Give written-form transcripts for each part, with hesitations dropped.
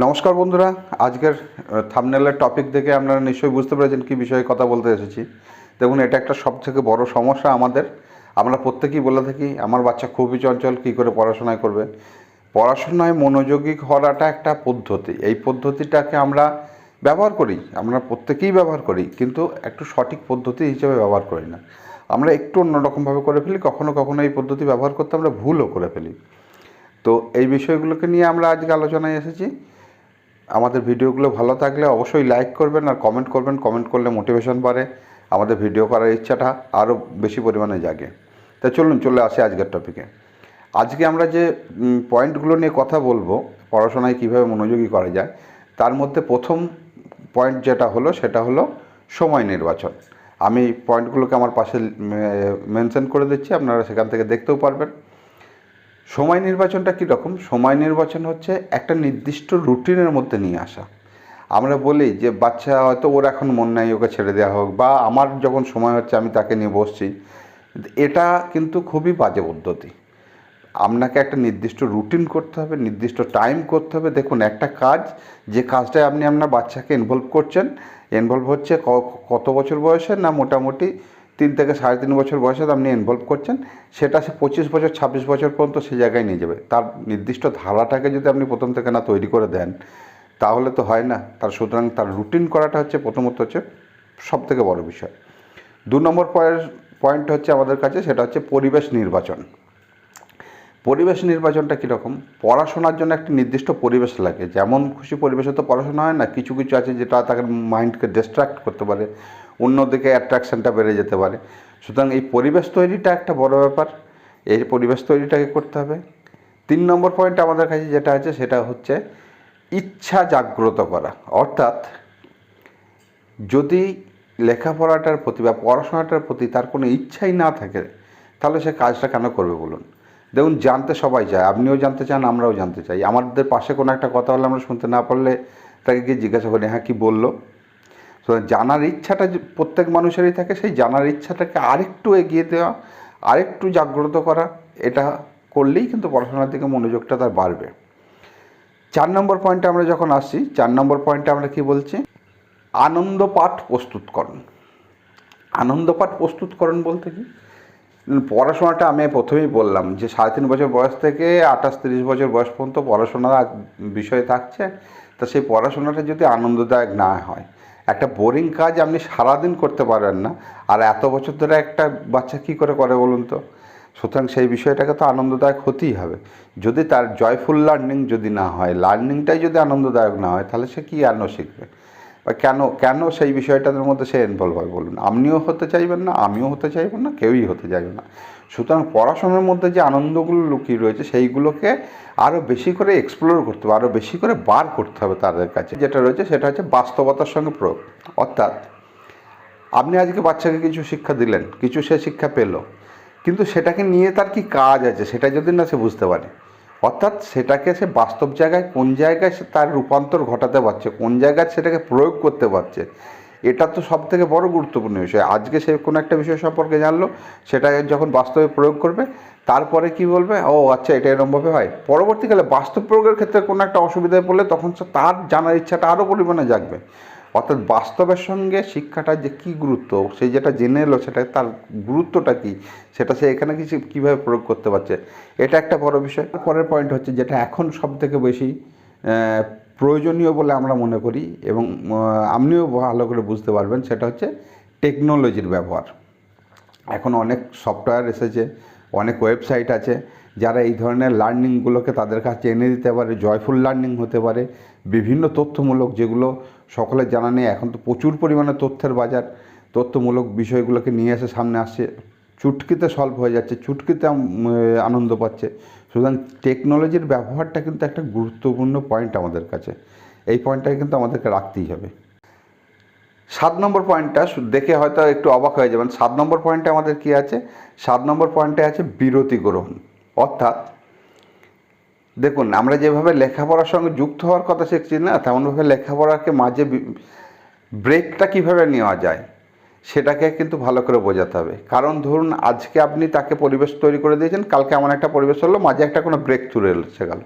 নমস্কার বন্ধুরা, আজকের থাম্বনেলের টপিক দেখে আপনারা নিশ্চয়ই বুঝতে পেরেছেন কী বিষয়ে কথা বলতে এসেছি। দেখুন, এটা একটা সবথেকে বড় সমস্যা আমাদের। আমরা প্রত্যেকেই বলে থাকি আমার বাচ্চা খুবই চঞ্চল, কী করে পড়াশোনায় করবে। পড়াশোনায় মনোযোগী করাটা একটা পদ্ধতি। এই পদ্ধতিটাকে আমরা ব্যবহার করি, আমরা প্রত্যেকেই ব্যবহার করি, কিন্তু একটু সঠিক পদ্ধতি হিসেবে ব্যবহার করি না। আমরা একটু অন্যরকমভাবে করে ফেলি, কখনো কখনো এই পদ্ধতি ব্যবহার করতে আমরা ভুলও করে ফেলি। তো এই বিষয়গুলোকে নিয়ে আমরা আজকে আলোচনায় এসেছি। আমাদের ভিডিওগুলো ভালো থাকলে অবশ্যই লাইক করবেন আর কমেন্ট করবেন। কমেন্ট করলে মোটিভেশন বাড়ে, আমাদের ভিডিও করার ইচ্ছাটা আরও বেশি পরিমাণে জাগে। তা চলে আসি আজকের টপিকে। আজকে আমরা যে পয়েন্টগুলো নিয়ে কথা বলবো, পড়াশোনায় কীভাবে মনোযোগী করা যায়, তার মধ্যে প্রথম পয়েন্ট যেটা হলো সেটা হলো সময় নির্বাচন। আমি পয়েন্টগুলোকে আমার পাশে মেনশন করে দিচ্ছি, আপনারা সেখান থেকে দেখতেও পারবেন। সময় নির্বাচনটা কীরকম? সময় নির্বাচন হচ্ছে একটা নির্দিষ্ট রুটিনের মধ্যে নিয়ে আসা। আমরা বলি যে বাচ্চা হয়তো ওর এখন মন নাই, ওকে ছেড়ে দেওয়া হোক, বা আমার যখন সময় হচ্ছে আমি তাকে নিয়ে বসছি। এটা কিন্তু খুবই বাজে পদ্ধতি। আপনাকে একটা নির্দিষ্ট রুটিন করতে হবে, নির্দিষ্ট টাইম করতে হবে। দেখুন, একটা কাজ, যে কাজটায় আপনি আপনার বাচ্চাকে ইনভলভ হচ্ছে কত বছর বয়সে, না মোটামুটি 3 থেকে 3.5 বছর বয়সে আপনি ইনভলভ করছেন, সেটা সে 25 বছর 26 বছর পর্যন্ত সে জায়গায় নিয়ে যাবে। তার নির্দিষ্ট ধারাটাকে যদি আপনি প্রথম থেকে না তৈরি করে দেন, তাহলে তো হয় না। সুতরাং তার রুটিন করাটা হচ্ছে প্রথমত হচ্ছে সবথেকে বড় বিষয়। 2 নম্বর পয়েন্ট হচ্ছে আমাদের কাছে, সেটা হচ্ছে পরিবেশ নির্বাচন। পরিবেশ নির্বাচনটা কীরকম? পড়াশোনার জন্য একটা নির্দিষ্ট পরিবেশ লাগে। যেমন খুশি পরিবেশে তো পড়াশোনা হয় না, কিছু কিছু আছে যেটা তাকে মাইন্ডকে ডিস্ট্র্যাক্ট করতে পারে, অন্যদিকে অ্যাট্রাকশানটা বেড়ে যেতে পারে। সুতরাং এই পরিবেশ তৈরিটা একটা বড় ব্যাপার, এই পরিবেশ তৈরিটাকে করতে হবে। 3 নম্বর পয়েন্ট আমাদের কাছে যেটা আছে সেটা হচ্ছে ইচ্ছা জাগ্রত করা। অর্থাৎ যদি লেখাপড়াটার প্রতি বা পড়াশোনাটার প্রতি তার কোনো ইচ্ছাই না থাকে, তাহলে সে কাজটা কেন করবে বলুন? দেখুন, জানতে সবাই চায়, আপনিও জানতে চান, আমরাও জানতে চাই। আমাদের পাশে কোনো একটা কথা হলে আমরা শুনতে না পারলে তাকে গিয়ে জিজ্ঞাসা করি, হ্যাঁ কী বললো। তো জানার ইচ্ছাটা প্রত্যেক মানুষেরই থাকে, সেই জানার ইচ্ছাটাকে আরেকটু এগিয়ে দেওয়া, আরেকটু জাগ্রত করা, এটা করলেই কিন্তু পড়াশোনার দিকে মনোযোগটা তার বাড়বে। 4 নম্বর পয়েন্টে আমরা যখন আসছি, 4 নম্বর পয়েন্টে আমরা কী বলছি? আনন্দপাঠ প্রস্তুতকরণ। আনন্দপাঠ প্রস্তুতকরণ বলতে কি? পড়াশোনাটা আমি প্রথমেই বললাম যে 3.5 বছর বয়স থেকে 28-30 বছর বয়স পর্যন্ত পড়াশোনার বিষয় থাকছে। তা সেই পড়াশোনাটা যদি আনন্দদায়ক না হয়, একটা বোরিং কাজ আপনি সারাদিন করতে পারেন না, আর এত বছর ধরে একটা বাচ্চা কী করে বলুন তো? সুতরাং সেই বিষয়টাকে তো আনন্দদায়ক হতেই হবে। যদি তার জয়ফুল লার্নিং যদি না হয়, লার্নিংটাই যদি আনন্দদায়ক না হয়, তাহলে সে কী আরও শিখবে? বা কেন সেই বিষয়টার মধ্যে সে ইনভলভ হয় বলুন? আপনিও হতে চাইবেন না, আমিও হতে চাইব না, কেউই হতে চাইবে না। সুতরাং পড়াশোনার মধ্যে যে আনন্দগুলো লুকিয়ে রয়েছে, সেইগুলোকে আরও বেশি করে এক্সপ্লোর করতে হবে, আরও বেশি করে বার করতে হবে তাদের কাছে। যেটা রয়েছে সেটা হচ্ছে বাস্তবতার সঙ্গে প্রয়োগ। অর্থাৎ আপনি আজকে বাচ্চাকে কিছু শিক্ষা দিলেন, কিছু সে শিক্ষা পেল, কিন্তু সেটাকে নিয়ে তার কি কাজ আছে সেটা যদি না সে বুঝতে পারে, অর্থাৎ সেটাকে সে বাস্তব জায়গায় কোন জায়গায় সে তার রূপান্তর ঘটাতে পারছে, কোন জায়গায় সেটাকে প্রয়োগ করতে পারছে, এটা তো সব থেকে বড় গুরুত্বপূর্ণ বিষয়। আজকে সে কোনো একটা বিষয় সম্পর্কে জানলো, সেটা যখন বাস্তবে প্রয়োগ করবে, তারপরে কি বলবে, ও আচ্ছা এটা এরকমভাবে হয়। পরবর্তীকালে বাস্তব প্রয়োগের ক্ষেত্রে কোনো একটা অসুবিধায় পড়লে তখন তার জানার ইচ্ছাটা আরও পরিমাণে জাগবে। অর্থাৎ বাস্তবের সঙ্গে শিক্ষাটার যে কী গুরুত্ব, সে যেটা জেনে এলো সেটা তার গুরুত্বটা কী, সেটা সে এখানে কীভাবে প্রয়োগ করতে পারছে, এটা একটা বড় বিষয়। পরের পয়েন্ট হচ্ছে যেটা এখন সব থেকে বেশি প্রয়োজনীয় বলে আমরা মনে করি, এবং আপনিও ভালো করে বুঝতে পারবেন, সেটা হচ্ছে টেকনোলজির ব্যবহার। এখন অনেক সফটওয়্যার এসেছে, অনেক ওয়েবসাইট আছে, যারা এই ধরনের লার্নিংগুলোকে তাদের কাছে এনে দিতে পারে। জয়ফুল লার্নিং হতে পারে, বিভিন্ন তথ্যমূলক, যেগুলো সকলের জানা নেই। এখন তো প্রচুর পরিমাণে তথ্যের বাজার, তথ্যমূলক বিষয়গুলোকে নিয়ে এসে সামনে আসছে, চুটকিতে সলভ হয়ে যাচ্ছে, চুটকিতে আনন্দ পাচ্ছে। সুতরাং টেকনোলজির ব্যবহারটা কিন্তু একটা গুরুত্বপূর্ণ পয়েন্ট আমাদের কাছে, এই পয়েন্টটাকে কিন্তু আমাদেরকে রাখতেই হবে। 7 নম্বর পয়েন্টটা দেখে হয়তো একটু অবাক হয়ে যাবেন। 7 নম্বর পয়েন্টে আমাদের কি আছে? 7 নম্বর পয়েন্টে আছে বিরতি গ্রহণ। অর্থাৎ দেখুন, আমরা যেভাবে লেখাপড়ার সঙ্গে যুক্ত হওয়ার কথা শিখছি না, তেমনভাবে লেখাপড়াকে মাঝে ব্রেকটা কীভাবে নেওয়া যায় সেটাকে কিন্তু ভালো করে বোঝাতে হবে। কারণ ধরুন আজকে আপনি তাকে পরিবেশ তৈরি করে দিয়েছেন, কালকে এমন একটা পরিবেশ হলো মাঝে একটা কোনো ব্রেক থ্রু এসে গেল,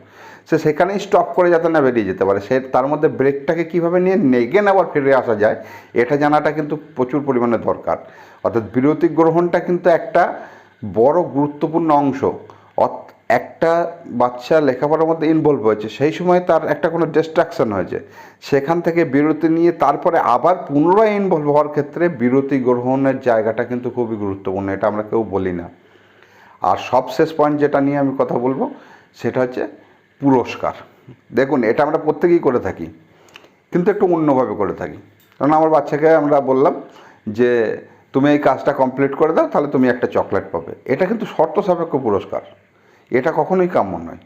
সে সেখানেই স্টপ করে যাতে না বেরিয়ে যেতে পারে, সে তার মধ্যে ব্রেকটাকে কীভাবে নিয়ে নেগেন আবার ফিরে আসা যায় এটা জানাটা কিন্তু প্রচুর পরিমাণে দরকার। অর্থাৎ বিরতি গ্রহণটা কিন্তু একটা বড় গুরুত্বপূর্ণ অংশ। একটা বাচ্চা লেখাপড়ার মধ্যে ইনভলভ হয়েছে, সেই সময় তার একটা কোনো ডিস্ট্রাকশন হয়েছে, সেখান থেকে বিরতি নিয়ে তারপরে আবার পুনরায় ইনভলভ হওয়ার ক্ষেত্রে বিরতি গ্রহণের জায়গাটা কিন্তু খুবই গুরুত্বপূর্ণ, এটা আমরা কেউ বলি না। আর সবশেষ পয়েন্ট যেটা নিয়ে আমি কথা বলবো সেটা হচ্ছে পুরস্কার। দেখুন এটা আমরা প্রত্যেকেই করে থাকি, কিন্তু একটু অন্যভাবে করে থাকি। কারণ আমার বাচ্চাকে আমরা বললাম যে তুমি এই কাজটা কমপ্লিট করে দাও, তাহলে তুমি একটা চকলেট পাবে। এটা কিন্তু শর্ত সাপেক্ষ পুরস্কার, এটা কখনোই কাম্য নয়।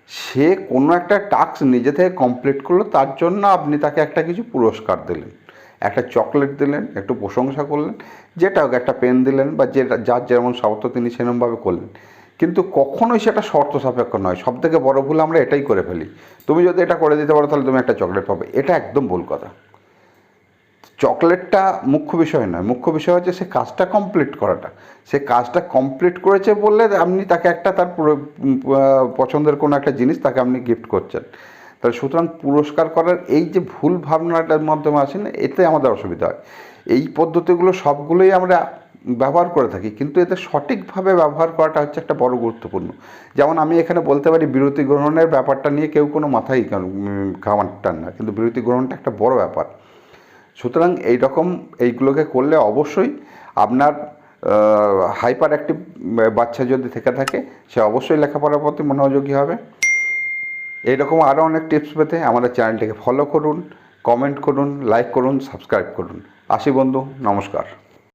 সে কোনো একটা টাস্ক নিজে থেকে কমপ্লিট করলো, তার জন্য আপনি তাকে একটা কিছু পুরস্কার দিলেন, একটা চকলেট দিলেন, একটু প্রশংসা করলেন, যেটা হোক, একটা পেন দিলেন, বা যার যেমন সামর্থ্য তিনি সেরকমভাবে করলেন। কিন্তু কখনোই সেটা শর্ত সাপেক্ষ নয়। সব থেকে বড় ভুল আমরা এটাই করে ফেলি, তুমি যদি এটা করে দিতে পারো তাহলে তুমি একটা চকলেট পাবে। এটা একদম ভুল কথা। চকলেটটা মুখ্য বিষয় নয়, মুখ্য বিষয় হচ্ছে সে কাজটা কমপ্লিট করাটা। সে কাজটা কমপ্লিট করেছে বললে আপনি তাকে একটা তার পছন্দের কোনো একটা জিনিস তাকে আপনি গিফট করছেন। তাহলে সুতরাং পুরস্কার করার এই যে ভুল ভাবনাটার মাধ্যমে আসেন, এতে আমাদের অসুবিধা হয়। এই পদ্ধতিগুলো সবগুলোই আমরা ব্যবহার করে থাকি, কিন্তু এতে সঠিকভাবে ব্যবহার করাটা হচ্ছে একটা বড় গুরুত্বপূর্ণ। যেমন আমি এখানে বলতে পারি বিরতি গ্রহণের ব্যাপারটা নিয়ে কেউ কোনো মাথায় ঘামাটান না, কিন্তু বিরতি গ্রহণটা একটা বড় ব্যাপার। সুতরাং এইগুলোকে করলে অবশ্যই আপনার হাইপার অ্যাক্টিভ বাচ্চা যদি থেকে থাকে, সে অবশ্যই লেখাপড়ার প্রতি মনোযোগী হবে। এইরকম আরও অনেক টিপস পেতে আমাদের চ্যানেলটিকে ফলো করুন, কমেন্ট করুন, লাইক করুন, সাবস্ক্রাইব করুন। আসি বন্ধু, নমস্কার।